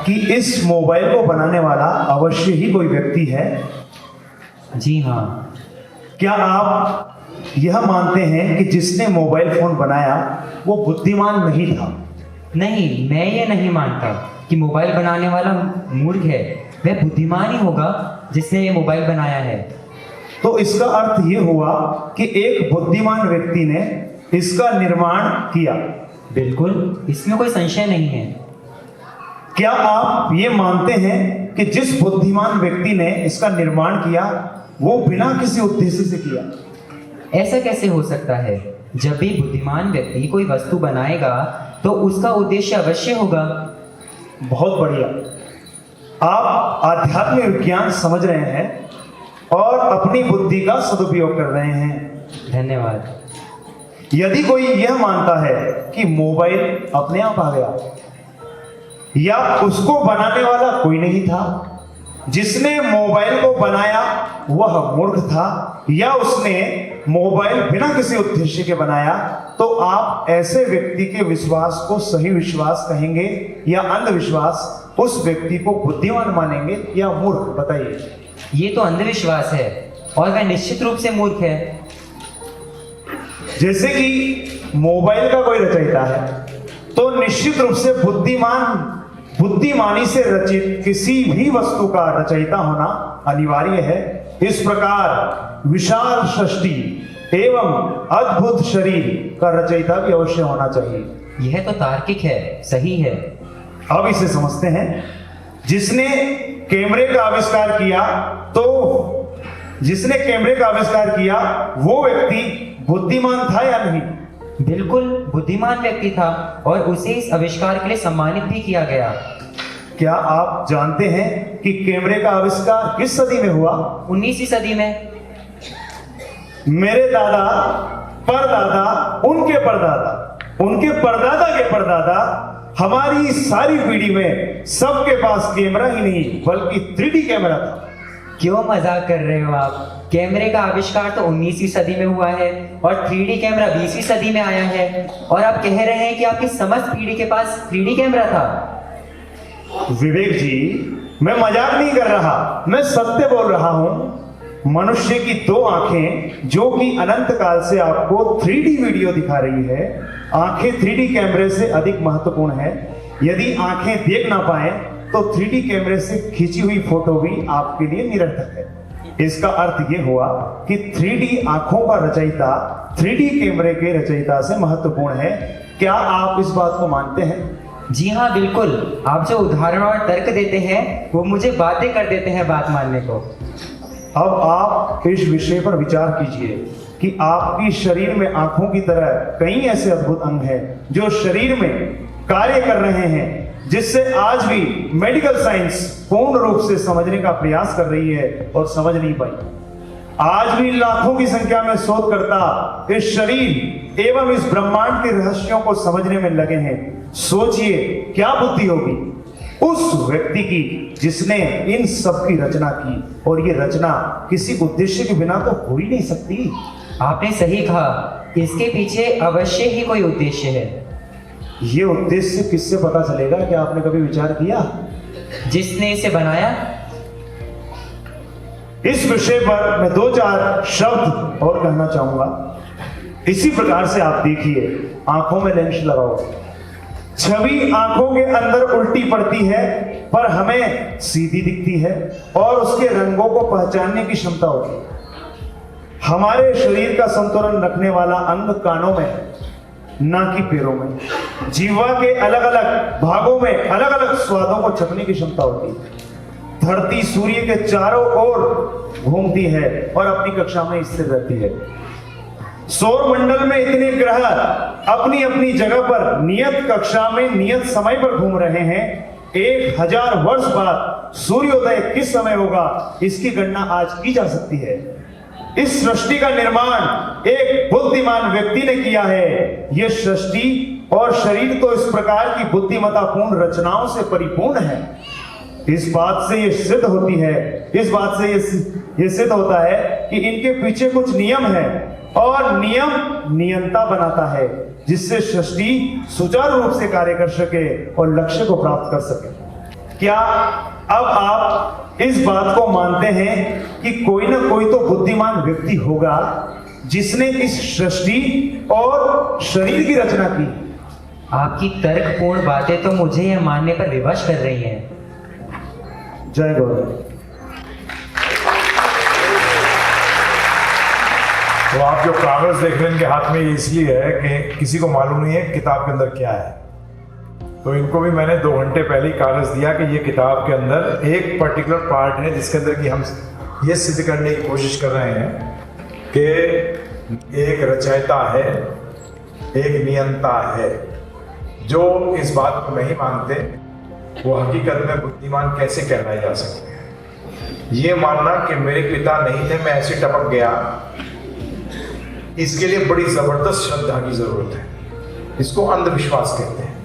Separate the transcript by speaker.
Speaker 1: कि इस मोबाइल को बनाने वाला अवश्य ही कोई व्यक्ति है।
Speaker 2: जी हाँ।
Speaker 1: क्या आप यह मानते हैं कि जिसने मोबाइल फोन बनाया वो बुद्धिमान नहीं था?
Speaker 2: नहीं, मैं ये नहीं मानता कि मोबाइल बनाने वाला मूर्ख है। वह बुद्धिमान ही होगा जिसने ये मोबाइल बनाया है।
Speaker 1: तो इसका अर्थ ये हुआ कि एक बुद्धिमान व्यक्ति ने इसका निर्माण किया।
Speaker 2: बिल्कुल, इसमें कोई संशय नहीं है।
Speaker 1: क्या आप ये मानते हैं कि जिस बुद्धिमान व्यक्ति ने इसका निर्माण किया वो बिना किसी उद्देश्य से किया?
Speaker 2: ऐसा कैसे हो सकता है? जब भी बुद्धिमान व्यक्ति कोई वस्तु बनाएगा तो उसका उद्देश्य अवश्य होगा।
Speaker 1: बहुत बढ़िया, आप आध्यात्मिक विज्ञान समझ रहे हैं और अपनी बुद्धि का सदुपयोग कर रहे हैं।
Speaker 2: धन्यवाद।
Speaker 1: यदि कोई यह मानता है कि मोबाइल अपने आप आ गया या उसको बनाने वाला कोई नहीं था, जिसने मोबाइल को बनाया वह मूर्ख था या उसने मोबाइल बिना किसी उद्देश्य के बनाया, तो आप ऐसे व्यक्ति के विश्वास को सही विश्वास कहेंगे या अंधविश्वास? उस व्यक्ति को बुद्धिमान मानेंगे या मूर्ख? बताइए।
Speaker 2: ये तो अंधविश्वास है और वह निश्चित रूप से मूर्ख है।
Speaker 1: जैसे कि मोबाइल का कोई रचयिता है तो निश्चित रूप से बुद्धिमानी से रचित किसी भी वस्तु का रचयिता होना अनिवार्य है। इस प्रकार विशाल सृष्टि एवं अद्भुत शरीर का रचयिता भी अवश्य होना चाहिए।
Speaker 2: यह तो तार्किक है, सही है।
Speaker 1: अब इसे समझते हैं। जिसने कैमरे का आविष्कार किया, तो जिसने कैमरे का आविष्कार किया वो व्यक्ति बुद्धिमान था या नहीं?
Speaker 2: बिल्कुल बुद्धिमान व्यक्ति था और उसे इस आविष्कार के लिए सम्मानित भी किया गया।
Speaker 1: क्या आप जानते हैं कि कैमरे का आविष्कार किस सदी में हुआ?
Speaker 2: 19वीं सदी में।
Speaker 1: मेरे दादा, परदादा, उनके परदादा, उनके परदादा के परदादा, हमारी सारी पीढ़ी में सबके पास कैमरा ही नहीं बल्कि 3D कैमरा था।
Speaker 2: क्यों मजाक कर रहे हो आप? कैमरे का आविष्कार तो 19वीं सदी में हुआ है और 3D कैमरा 20वीं सदी में आया है, और आप कह रहे हैं कि आपकी समस्त पीढ़ी के पास 3D कैमरा था।
Speaker 1: विवेक जी, मैं मजाक नहीं कर रहा, मैं सत्य बोल रहा हूं। मनुष्य की 2 आंखें जो कि अनंत काल से आपको 3D वीडियो दिखा रही है, आंखें 3D कैमरे से अधिक महत्वपूर्ण है। यदि आंखें देख ना पाए तो 3D कैमरे से खींची हुई फोटो भी आपके लिए निरर्थक है। इसका अर्थ यह हुआ कि 3D आंखों का रचयिता 3D कैमरे के रचयिता से महत्वपूर्ण है। क्या आप इस बात को मानते हैं?
Speaker 2: जी हाँ, बिल्कुल। आप जो उदाहरण और तर्क देते हैं वो मुझे बातें कर देते हैं बात मानने को।
Speaker 1: अब आप इस विषय पर विचार कीजिए कि आपकी शरीर में आंखों की तरह कई ऐसे अद्भुत अंग हैं जो शरीर में कार्य कर रहे हैं, जिससे आज भी मेडिकल साइंस पूर्ण रूप से समझने का प्रयास कर रही है और समझ नहीं पाई। आज भी लाखों की संख्या में शोधकर्ता इस शरीर एवं इस ब्रह्मांड के रहस्यों को समझने में लगे हैं। सोचिए क्या बुद्धि होगी उस व्यक्ति की जिसने इन सब की रचना की, और ये रचना किसी उद्देश्य के बिना तो हो ही नहीं सकती।
Speaker 2: आपने सही कहा, इसके पीछे अवश्य ही कोई उद्देश्य है।
Speaker 1: ये उद्देश्य किससे पता चलेगा? क्या आपने कभी विचार किया?
Speaker 2: जिसने इसे बनाया।
Speaker 1: इस विषय पर मैं 2-4 शब्द और कहना चाहूंगा। इसी प्रकार से आप देखिए, आंखों में लेंस लगाओ, छवि आंखों के अंदर उल्टी पड़ती है पर हमें सीधी दिखती है और उसके रंगों को पहचानने की क्षमता होती है। हमारे शरीर का संतुलन रखने वाला अंग कानों में है, ना कि पैरों में। जीवा के अलग अलग भागों में अलग अलग स्वादों को छपने की क्षमता होती है। धरती सूर्य के चारों ओर घूमती है और अपनी कक्षा में स्थिर रहती है। सौर मंडल में इतने ग्रह अपनी अपनी जगह पर नियत कक्षा में नियत समय पर घूम रहे हैं। 1000 वर्ष बाद सूर्योदय किस समय होगा इसकी गणना आज की जा सकती है। इस सृष्टि का निर्माण एक बुद्धिमान व्यक्ति ने किया है। यह सृष्टि और शरीर तो इस प्रकार की बुद्धिमत्तापूर्ण रचनाओं से परिपूर्ण है। इस बात से यह सिद्ध होती है, इस बात से यह सिद्ध होता है कि इनके पीछे कुछ नियम है और नियम नियंता बनाता है, जिससे सृष्टि सुचारू रूप से कार्य कर सके और लक्ष्य को प्राप्त कर सके। क्या अब आप इस बात को मानते हैं कि कोई ना कोई तो बुद्धिमान व्यक्ति होगा जिसने इस सृष्टि और शरीर की रचना की?
Speaker 2: आपकी तर्कपूर्ण बातें तो मुझे यह मानने पर विवश कर रही हैं।
Speaker 1: जय गौरव।
Speaker 3: तो आप जो कागज देख रहे हैं इनके हाथ में, ये इसलिए है कि किसी को मालूम नहीं है किताब के अंदर क्या है। तो इनको भी मैंने 2 घंटे पहले ही कागज दिया कि ये किताब के अंदर एक पर्टिकुलर पार्ट है जिसके अंदर कि हम ये सिद्ध करने की कोशिश कर रहे हैं कि एक रचयिता है, एक नियंता है। जो इस बात को नहीं मानते वो हकीकत में बुद्धिमान कैसे कहलाए जा सकते हैं। ये मानना कि मेरे पिता नहीं थे, मैं ऐसे टपक गया, इसके लिए बड़ी जबरदस्त श्रद्धा की जरूरत है। इसको अंधविश्वास कहते हैं।